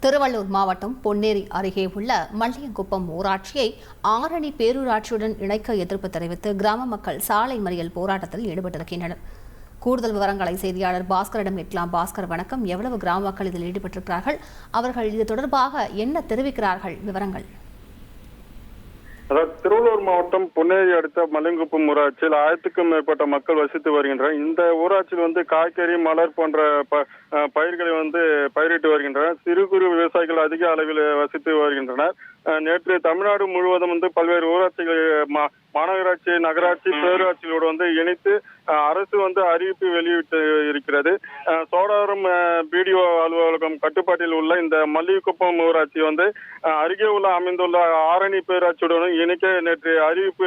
திருவள்ளூர் மாவட்டம் பொன்னேரி அருகே உள்ள மல்லியங்குப்பம் ஊராட்சியை ஆரணி பேரூராட்சியுடன் இணைக்க எதிர்ப்பு தெரிவித்து கிராம மக்கள் சாலை மறியல் போராட்டத்தில் ஈடுபட்டிருக்கின்றனர். கூடுதல் விவரங்களை செய்தியாளர் பாஸ்கரிடம் கேட்கலாம். பாஸ்கர், வணக்கம். எவ்வளவு கிராம மக்கள் இதில் ஈடுபட்டிருக்கிறார்கள்? அவர்கள் இது தொடர்பாக என்ன தெரிவிக்கிறார்கள்? விவரங்கள். அதாவது திருவள்ளூர் மாவட்டம் பொன்னேரி அடுத்த மல்லியங்குப்பம் ஊராட்சியில் 1000க்கும் மேற்பட்ட மக்கள் வசித்து வருகின்றனர். இந்த ஊராட்சியில் காய்கறி, மலர் போன்ற பயிர்களை பயிரிட்டு வருகின்றனர். சிறு குறு விவசாயிகள் அதிக அளவில் வசித்து வருகின்றனர். நேற்று தமிழ்நாடு முழுவதும் பல்வேறு ஊராட்சிகள், மாநகராட்சி, நகராட்சி, பேரூராட்சிகளோடு இணைத்து அரசு அறிவிப்பு வெளியிட்டு இருக்கிறது. சோழவரம் பிடிஓ அலுவலகம் கட்டுப்பாட்டில் உள்ள இந்த மல்லியங்குப்பம் ஊராட்சி அருகே உள்ள அமைந்துள்ள ஆரணி பேரூராட்சியுடன் இணைக்க நேற்று அறிவிப்பு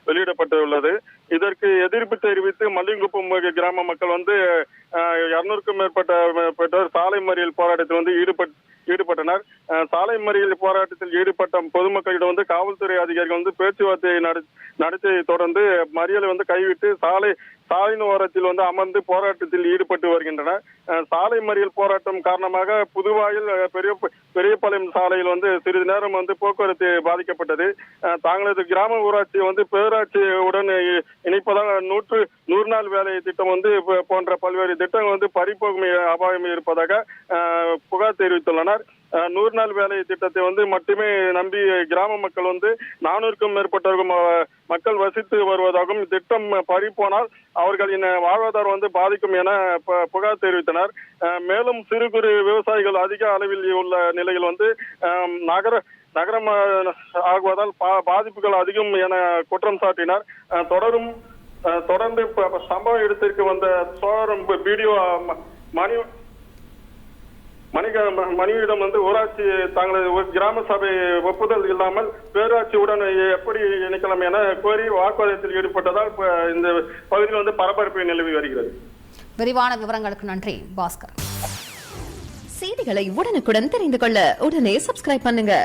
வெளியிடப்பட்டுள்ளது. இதற்கு எதிர்ப்பு தெரிவித்து மல்லியங்குப்பம் கிராம மக்கள் 200க்கும் மேற்பட்ட சாலை மறியல் போராட்டத்தில் ஈடுபட்டனர். சாலை மறியல் போராட்டத்தில் ஈடுபட்ட பொதுமக்களிடம் காவல்துறை அதிகாரிகள் பேச்சுவார்த்தையை நடத்தியதை தொடர்ந்து மறியலை கைவிட்டு சாலையின் ஓரத்தில் அமர்ந்து போராட்டத்தில் ஈடுபட்டு வருகின்றனர். சாலை மறியல் போராட்டம் காரணமாக புதுவாயில் பெரியபாளையம் சாலையில் சிறிது நேரம் போக்குவரத்து பாதிக்கப்பட்டது. தங்களது கிராம ஊராட்சி பேரூராட்சியுடன் இணைப்பதால் 100 நாள் வேலை திட்டம் போன்ற பல்வேறு திட்டங்கள் பறிபோகும் அபாயம் இருப்பதாக புகார் தெரிவித்துள்ளனர். 100 நாள் வேலை திட்டத்தை மட்டுமே நம்பி கிராம மக்கள் 400க்கும் மேற்பட்டவர்கள் மக்கள் வசித்து வருவதாகவும், திட்டம் பறிபோனால் அவர்களின் வாழ்வாதாரம் பாதிக்கும் என புகார் தெரிவித்தனர். மேலும் சிறு குறு விவசாயிகள் அதிக அளவில் உள்ள நிலையில் நகரம் ஆகுவதால் பாதிப்புகள் அதிகம் என குற்றம் சாட்டினார். தொடர்ந்து சம்பவ இடத்திற்கு வந்த சோழவரம் பிடிஓ மணியிடம் ஊராட்சி தங்களது கிராம சபை ஒப்புதல் இல்லாமல் பேரூராட்சியுடன் எப்படி இணைக்கலாம் என கோரி வாக்குவாதத்தில் ஈடுபட்டதால் இந்த பகுதியில் பரபரப்பு நிலவி வருகிறது. விரிவான விவரங்களுக்கு நன்றி பாஸ்கர். செய்திகளை உடனுக்குடன் தெரிந்து கொள்ள உடனே சப்ஸ்கிரைப் பண்ணுங்க.